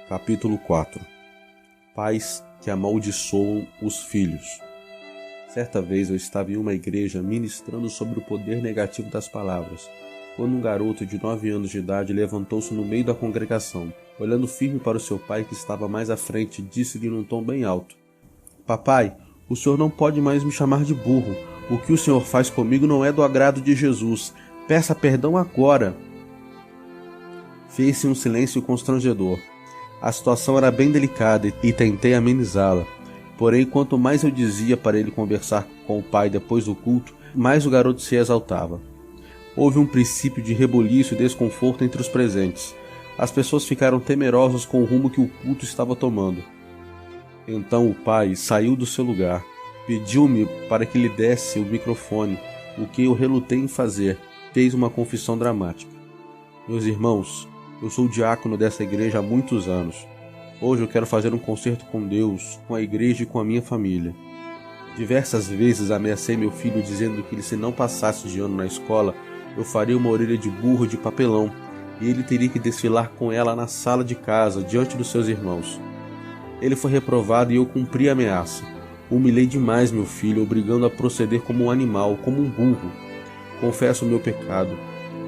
Capítulo 4. Pais que amaldiçoam os filhos. Certa vez eu estava em uma igreja ministrando sobre o poder negativo das palavras, quando um garoto de 9 anos de idade levantou-se no meio da congregação. Olhando firme para o seu pai que estava mais à frente, disse-lhe num tom bem alto: "Papai, o senhor não pode mais me chamar de burro. O que o senhor faz comigo não é do agrado de Jesus. Peça perdão agora." Fez-se um silêncio constrangedor. A situação era bem delicada e tentei amenizá-la. Porém, quanto mais eu dizia para ele conversar com o pai depois do culto, mais o garoto se exaltava. Houve um princípio de rebuliço e desconforto entre os presentes. As pessoas ficaram temerosas com o rumo que o culto estava tomando. Então o pai saiu do seu lugar, pediu-me para que lhe desse o microfone, o que eu relutei em fazer. Fez uma confissão dramática: "Meus irmãos, eu sou o diácono dessa igreja há muitos anos. Hoje eu quero fazer um concerto com Deus, com a igreja e com a minha família. Diversas vezes ameacei meu filho dizendo que se não passasse de ano na escola, eu faria uma orelha de burro de papelão e ele teria que desfilar com ela na sala de casa, diante dos seus irmãos. Ele foi reprovado e eu cumpri a ameaça. Humilhei demais meu filho, obrigando a proceder como um animal, como um burro. Confesso o meu pecado.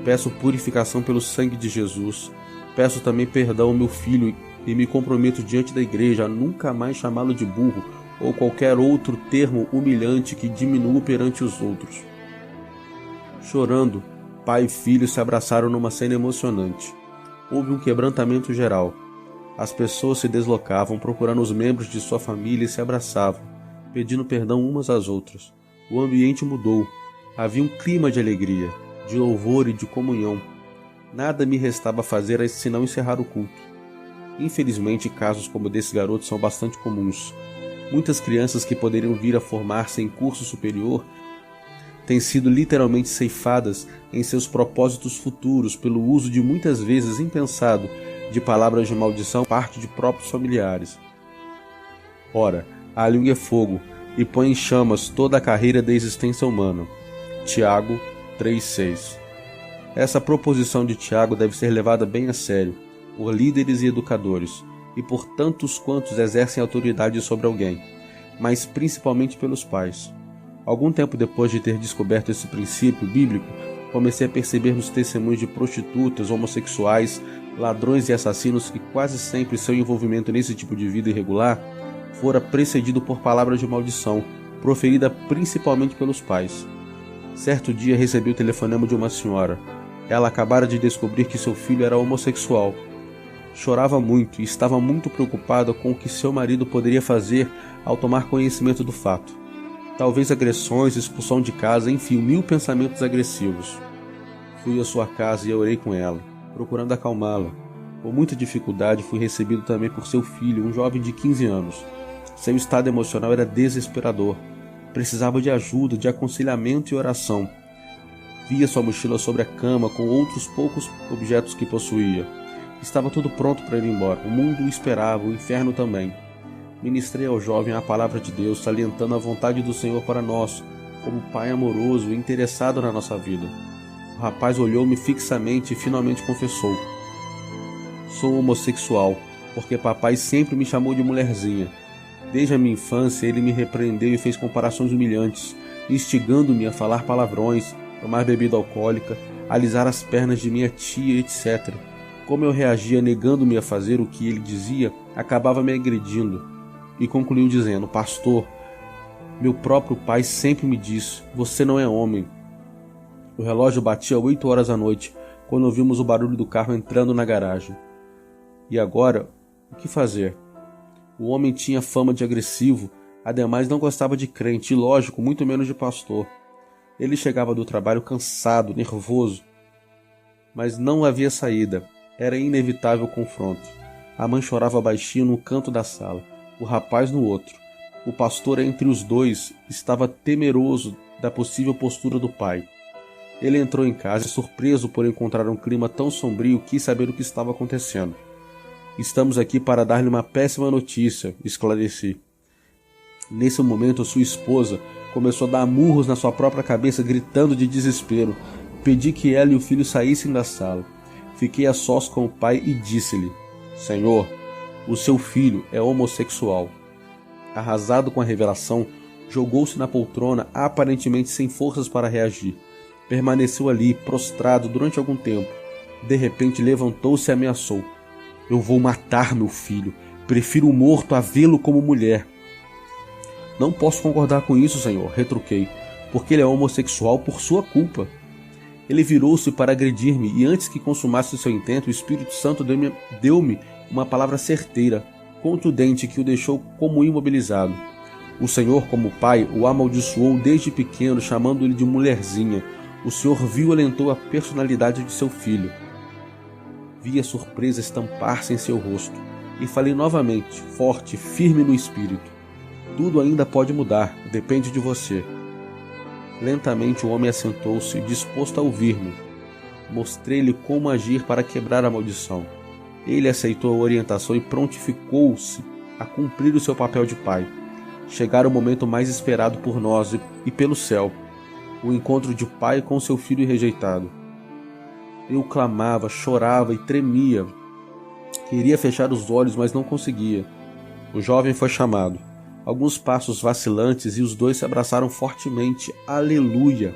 Peço purificação pelo sangue de Jesus. Peço também perdão ao meu filho e me comprometo diante da igreja a nunca mais chamá-lo de burro ou qualquer outro termo humilhante que diminua perante os outros." Chorando, pai e filho se abraçaram numa cena emocionante. Houve um quebrantamento geral. As pessoas se deslocavam procurando os membros de sua família e se abraçavam, pedindo perdão umas às outras. O ambiente mudou. Havia um clima de alegria, de louvor e de comunhão. Nada me restava fazer senão encerrar o culto. Infelizmente, casos como desse garoto são bastante comuns. Muitas crianças que poderiam vir a formar-se em curso superior têm sido literalmente ceifadas em seus propósitos futuros pelo uso de muitas vezes impensado de palavras de maldição por parte de próprios familiares. Ora, a língua é fogo e põe em chamas toda a carreira da existência humana. Tiago 3,6. Essa proposição de Tiago deve ser levada bem a sério por líderes e educadores e por tantos quantos exercem autoridade sobre alguém, mas principalmente pelos pais. Algum tempo depois de ter descoberto esse princípio bíblico, comecei a perceber nos testemunhos de prostitutas, homossexuais, ladrões e assassinos que quase sempre seu envolvimento nesse tipo de vida irregular fora precedido por palavras de maldição, proferida principalmente pelos pais. Certo dia recebi o telefonema de uma senhora. Ela acabara de descobrir que seu filho era homossexual. Chorava muito e estava muito preocupada com o que seu marido poderia fazer ao tomar conhecimento do fato. Talvez agressões, expulsão de casa, enfim, 1000 pensamentos agressivos. Fui à sua casa e orei com ela, procurando acalmá-la. Com muita dificuldade fui recebido também por seu filho, um jovem de 15 anos. Seu estado emocional era desesperador. Precisava de ajuda, de aconselhamento e oração. Via sua mochila sobre a cama com outros poucos objetos que possuía. Estava tudo pronto para ir embora. O mundo o esperava, o inferno também. Ministrei ao jovem a palavra de Deus, salientando a vontade do Senhor para nós, como pai amoroso e interessado na nossa vida. O rapaz olhou-me fixamente e finalmente confessou: "Sou homossexual, porque papai sempre me chamou de mulherzinha. Desde a minha infância ele me repreendeu e fez comparações humilhantes, instigando-me a falar palavrões, tomar bebida alcoólica, alisar as pernas de minha tia, etc. Como eu reagia negando-me a fazer o que ele dizia, acabava me agredindo." E concluiu dizendo: "Pastor, meu próprio pai sempre me disse, você não é homem." O relógio batia 8 horas da noite, quando ouvimos o barulho do carro entrando na garagem. E agora, o que fazer? O homem tinha fama de agressivo, ademais não gostava de crente e, lógico, muito menos de pastor. Ele chegava do trabalho cansado, nervoso. Mas não havia saída. Era inevitável o confronto. A mãe chorava baixinho no canto da sala, o rapaz no outro. O pastor, entre os dois, estava temeroso da possível postura do pai. Ele entrou em casa e, surpreso por encontrar um clima tão sombrio, quis saber o que estava acontecendo. "Estamos aqui para dar-lhe uma péssima notícia", esclareci. Nesse momento, sua esposa começou a dar murros na sua própria cabeça, gritando de desespero. Pedi que ela e o filho saíssem da sala. Fiquei a sós com o pai e disse-lhe: "Senhor, O seu filho é homossexual. Arrasado com a revelação, jogou-se na poltrona, aparentemente sem forças para reagir. Permaneceu ali, prostrado, durante algum tempo. De repente levantou-se e ameaçou: "Eu vou matar meu filho. Prefiro o morto a vê-lo como mulher." "Não posso concordar com isso, senhor", retruquei, "porque ele é homossexual por sua culpa." Ele virou-se para agredir-me e antes que consumasse seu intento, o Espírito Santo deu-me uma palavra certeira, contundente, que o deixou como imobilizado. O Senhor, como pai, o amaldiçoou desde pequeno, chamando-lhe de mulherzinha. O Senhor violentou a personalidade de seu filho. Vi a surpresa estampar-se em seu rosto e falei novamente, forte, firme no espírito: "Tudo ainda pode mudar, depende de você." Lentamente o homem assentou-se, disposto a ouvir-me. Mostrei-lhe como agir para quebrar a maldição. Ele aceitou a orientação e prontificou-se a cumprir o seu papel de pai. Chegara o momento mais esperado por nós e pelo céu: o encontro de pai com seu filho rejeitado. Eu clamava, chorava e tremia. Queria fechar os olhos, mas não conseguia. O jovem foi chamado. Alguns passos vacilantes e os dois se abraçaram fortemente. Aleluia!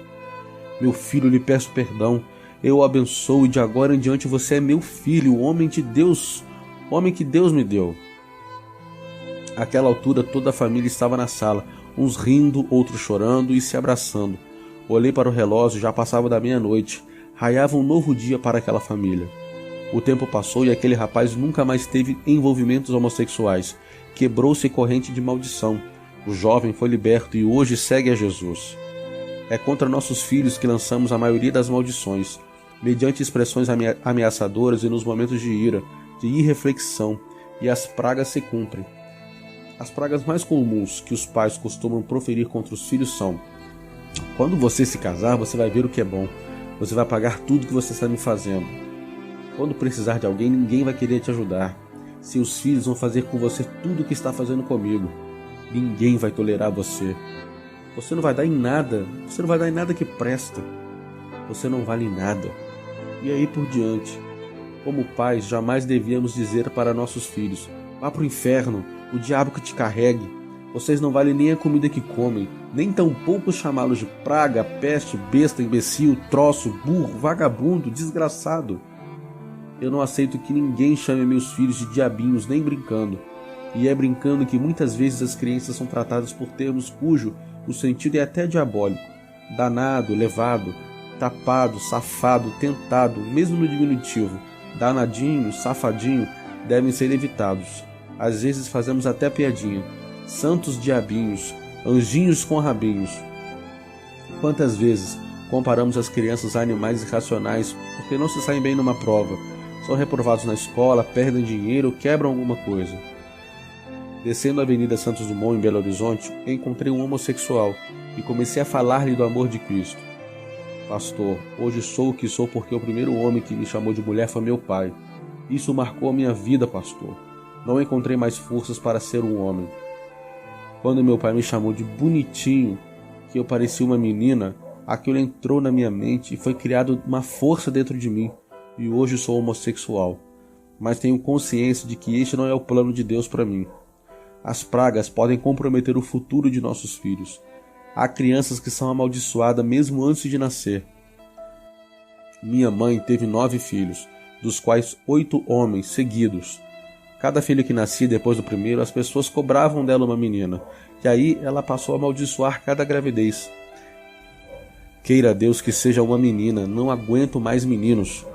"Meu filho, lhe peço perdão. Eu o abençoo e de agora em diante você é meu filho, o homem de Deus, o homem que Deus me deu." Àquela altura toda a família estava na sala, uns rindo, outros chorando e se abraçando. Olhei para o relógio, já passava da meia-noite. Raiava um novo dia para aquela família. O tempo passou e aquele rapaz nunca mais teve envolvimentos homossexuais. Quebrou-se corrente de maldição. O jovem foi liberto e hoje segue a Jesus. É contra nossos filhos que lançamos a maioria das maldições, mediante expressões ameaçadoras e nos momentos de ira, de irreflexão, e as pragas se cumprem. As pragas mais comuns que os pais costumam proferir contra os filhos são: "Quando você se casar, você vai ver o que é bom. Você vai pagar tudo que você está me fazendo. Quando precisar de alguém, ninguém vai querer te ajudar. Seus filhos vão fazer com você tudo o que está fazendo comigo. Ninguém vai tolerar você. Você não vai dar em nada. Você não vai dar em nada que presta. Você não vale nada." E aí por diante. Como pais, jamais devíamos dizer para nossos filhos: "Vá para o inferno, o diabo que te carregue. Vocês não valem nem a comida que comem, nem tampouco chamá-los de praga, peste, besta, imbecil, troço, burro, vagabundo, desgraçado." Eu não aceito que ninguém chame meus filhos de diabinhos, nem brincando. E é brincando que muitas vezes as crianças são tratadas por termos cujo o sentido é até diabólico. Danado, levado, tapado, safado, tentado, mesmo no diminutivo. Danadinho, safadinho, devem ser evitados. Às vezes fazemos até piadinha. Santos diabinhos, anjinhos com rabinhos. Quantas vezes comparamos as crianças a animais irracionais porque não se saem bem numa prova, são reprovados na escola, perdem dinheiro, quebram alguma coisa. Descendo a Avenida Santos Dumont, em Belo Horizonte, encontrei um homossexual e comecei a falar-lhe do amor de Cristo. "Pastor, hoje sou o que sou porque o primeiro homem que me chamou de mulher foi meu pai. Isso marcou a minha vida, pastor. Não encontrei mais forças para ser um homem. Quando meu pai me chamou de bonitinho, que eu parecia uma menina, aquilo entrou na minha mente e foi criado uma força dentro de mim, e hoje sou homossexual. Mas tenho consciência de que este não é o plano de Deus para mim. As pragas podem comprometer o futuro de nossos filhos. Há crianças que são amaldiçoadas mesmo antes de nascer. Minha mãe teve 9 filhos, dos quais 8 homens seguidos. Cada filho que nascia depois do primeiro, as pessoas cobravam dela uma menina, e aí ela passou a amaldiçoar cada gravidez. Queira Deus que seja uma menina, não aguento mais meninos.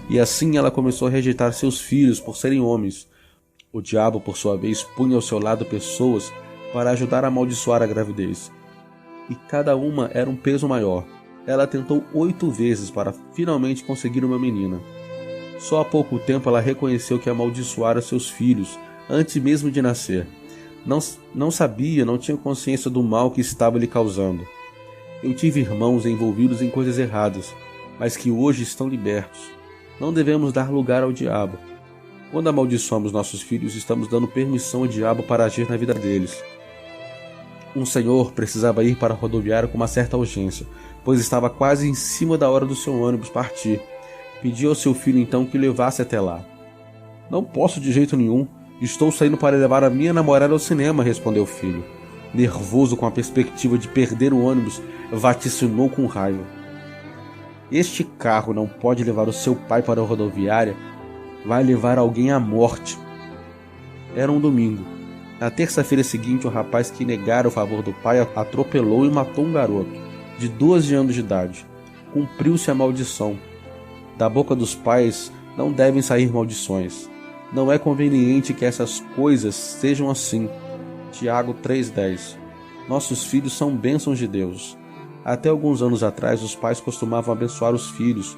E assim ela começou a rejeitar seus filhos por serem homens. O diabo, por sua vez, punha ao seu lado pessoas para ajudar a amaldiçoar a gravidez. E cada uma era um peso maior. Ela tentou 8 vezes para finalmente conseguir uma menina. Só há pouco tempo ela reconheceu que amaldiçoara seus filhos, antes mesmo de nascer. Não sabia, não tinha consciência do mal que estava lhe causando. Eu tive irmãos envolvidos em coisas erradas, mas que hoje estão libertos. Não devemos dar lugar ao diabo. Quando amaldiçoamos nossos filhos, estamos dando permissão ao diabo para agir na vida deles. Um senhor precisava ir para a rodoviária com uma certa urgência, pois estava quase em cima da hora do seu ônibus partir. Pediu ao seu filho então que o levasse até lá. "Não posso de jeito nenhum. Estou saindo para levar a minha namorada ao cinema, respondeu o filho. Nervoso com a perspectiva de perder o ônibus, vaticinou com raiva. Este carro não pode levar o seu pai para a rodoviária. Vai levar alguém à morte. Era um domingo. Na terça-feira seguinte, o rapaz que negara o favor do pai atropelou e matou um garoto, de 12 anos de idade. Cumpriu-se a maldição. Da boca dos pais não devem sair maldições. Não é conveniente que essas coisas sejam assim. Tiago 3,10. Nossos filhos são bênçãos de Deus. Até alguns anos atrás, os pais costumavam abençoar os filhos.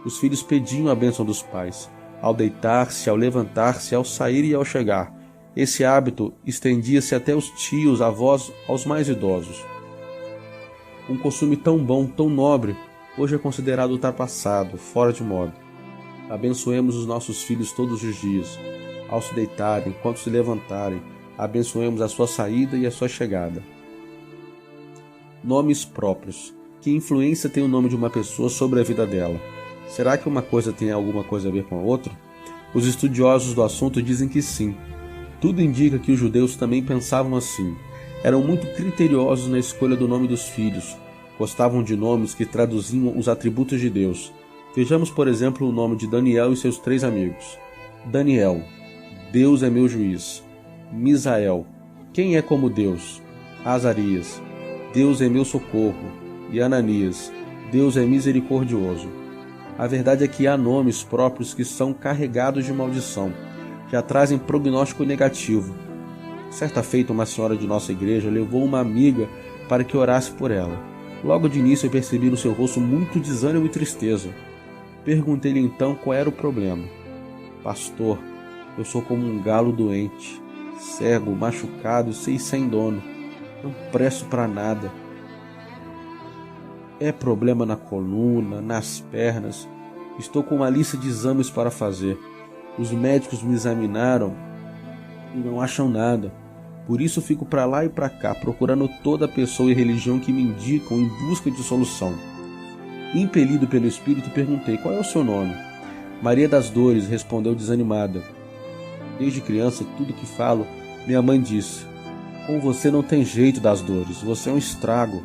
Os filhos pediam a bênção dos pais, ao deitar-se, ao levantar-se, ao sair e ao chegar. Esse hábito estendia-se até os tios, avós, aos mais idosos. Um costume tão bom, tão nobre, hoje é considerado ultrapassado, fora de moda. Abençoemos os nossos filhos todos os dias, ao se deitarem, quando se levantarem. Abençoemos a sua saída e a sua chegada. Nomes próprios. Que influência tem o nome de uma pessoa sobre a vida dela? Será que uma coisa tem alguma coisa a ver com a outra? Os estudiosos do assunto dizem que sim. Tudo indica que os judeus também pensavam assim. Eram muito criteriosos na escolha do nome dos filhos. Gostavam de nomes que traduziam os atributos de Deus. Vejamos, por exemplo, o nome de Daniel e seus 3 amigos. Daniel, Deus é meu juiz. Misael, quem é como Deus? Azarias, Deus é meu socorro. E Ananias, Deus é misericordioso. A verdade é que há nomes próprios que são carregados de maldição, já trazem prognóstico negativo. Certa feita, uma senhora de nossa igreja levou uma amiga para que orasse por ela. Logo de início eu percebi no seu rosto muito desânimo e tristeza. Perguntei-lhe então qual era o problema. Pastor, eu sou como um galo doente, cego, machucado e sem dono. Não presto para nada. É problema na coluna, nas pernas. Estou com uma lista de exames para fazer. Os médicos me examinaram e não acham nada. Por isso fico para lá e para cá, procurando toda pessoa e religião que me indicam em busca de solução. Impelido pelo Espírito, perguntei: qual é o seu nome? Maria das Dores, respondeu desanimada. Desde criança, tudo que falo, minha mãe disse: com você não tem jeito das dores, você é um estrago.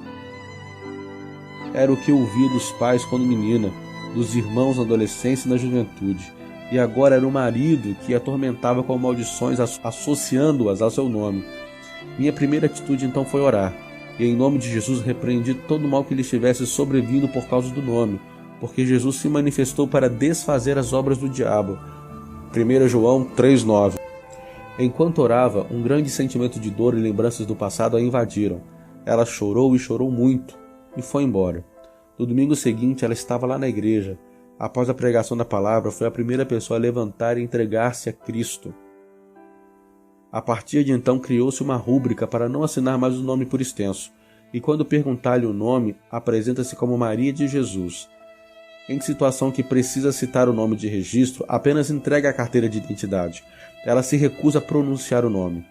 Era o que eu ouvia dos pais quando menina, dos irmãos na adolescência e na juventude. E agora era o marido que a atormentava com maldições, associando-as ao seu nome. Minha primeira atitude então foi orar. E em nome de Jesus repreendi todo o mal que lhe estivesse sobrevindo por causa do nome, porque Jesus se manifestou para desfazer as obras do diabo. 1 João 3,9. Enquanto orava, um grande sentimento de dor e lembranças do passado a invadiram. Ela chorou e chorou muito, e foi embora. No domingo seguinte, ela estava lá na igreja. Após a pregação da palavra, foi a primeira pessoa a levantar e entregar-se a Cristo. A partir de então, criou-se uma rúbrica para não assinar mais o nome por extenso, e quando perguntar-lhe o nome, apresenta-se como Maria de Jesus. Em situação que precisa citar o nome de registro, apenas entrega a carteira de identidade. Ela se recusa a pronunciar o nome.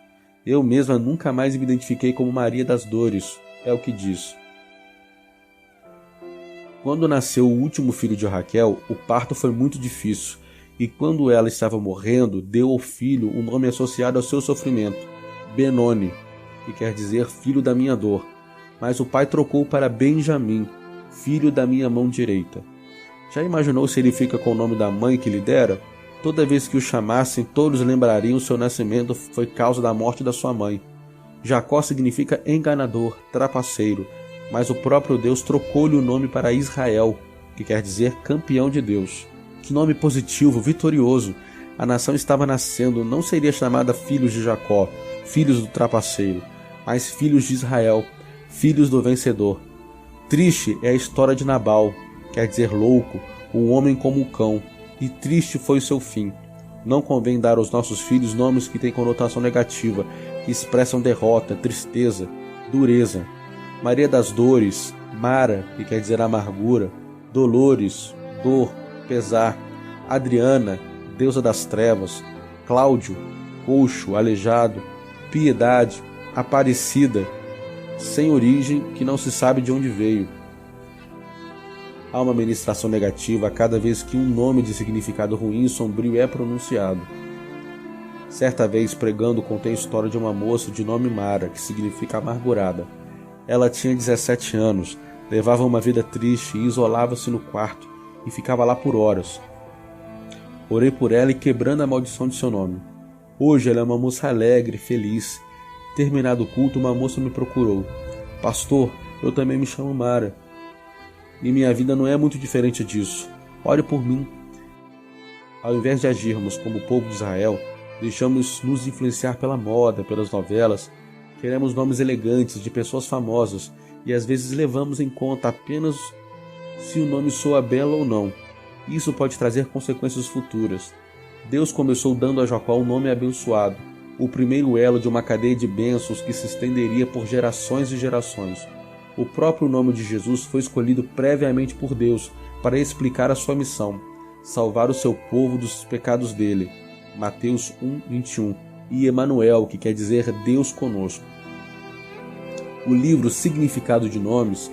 Eu mesma nunca mais me identifiquei como Maria das Dores, é o que diz. Quando nasceu o último filho de Raquel, o parto foi muito difícil, e quando ela estava morrendo, deu ao filho um nome associado ao seu sofrimento, Benoni, que quer dizer filho da minha dor, mas o pai trocou para Benjamim, filho da minha mão direita. Já imaginou se ele fica com o nome da mãe que lhe dera? Toda vez que o chamassem, todos lembrariam seu nascimento foi causa da morte da sua mãe. Jacó significa enganador, trapaceiro, mas o próprio Deus trocou-lhe o nome para Israel, que quer dizer campeão de Deus. Que nome positivo, vitorioso! A nação estava nascendo, não seria chamada filhos de Jacó, filhos do trapaceiro, mas filhos de Israel, filhos do vencedor. Triste é a história de Nabal, quer dizer louco, um homem como o cão, e triste foi o seu fim. Não convém dar aos nossos filhos nomes que têm conotação negativa, que expressam derrota, tristeza, dureza. Maria das Dores, Mara, que quer dizer amargura, Dolores, dor, pesar, Adriana, deusa das trevas, Cláudio, coxo, aleijado, Piedade, Aparecida, sem origem, que não se sabe de onde veio. Há uma ministração negativa a cada vez que um nome de significado ruim e sombrio é pronunciado. Certa vez, pregando, contei a história de uma moça de nome Mara, que significa amargurada. Ela tinha 17 anos, levava uma vida triste e isolava-se no quarto e ficava lá por horas. Orei por ela e quebrando a maldição de seu nome. Hoje ela é uma moça alegre, feliz. Terminado o culto, uma moça me procurou. Pastor, eu também me chamo Mara. E minha vida não é muito diferente disso. Ore por mim. Ao invés de agirmos como o povo de Israel, deixamos nos influenciar pela moda, pelas novelas. Queremos nomes elegantes de pessoas famosas e às vezes levamos em conta apenas se o nome soa belo ou não. Isso pode trazer consequências futuras. Deus começou dando a Jacó um nome abençoado, o primeiro elo de uma cadeia de bênçãos que se estenderia por gerações e gerações. O próprio nome de Jesus foi escolhido previamente por Deus para explicar a sua missão, salvar o seu povo dos pecados dele. Mateus 1:21, e Emanuel, que quer dizer Deus conosco. O livro Significado de Nomes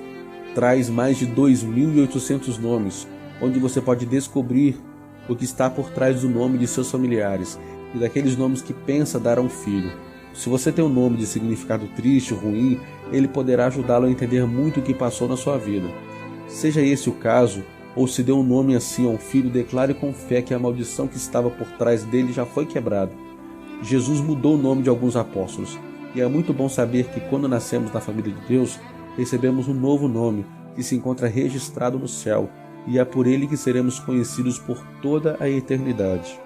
traz mais de 2.800 nomes, onde você pode descobrir o que está por trás do nome de seus familiares e daqueles nomes que pensa dar a um filho. Se você tem um nome de significado triste ou ruim, ele poderá ajudá-lo a entender muito o que passou na sua vida. Seja esse o caso, ou se deu um nome assim a um filho, declare com fé que a maldição que estava por trás dele já foi quebrada. Jesus mudou o nome de alguns apóstolos, e é muito bom saber que quando nascemos na família de Deus, recebemos um novo nome que se encontra registrado no céu, e é por ele que seremos conhecidos por toda a eternidade.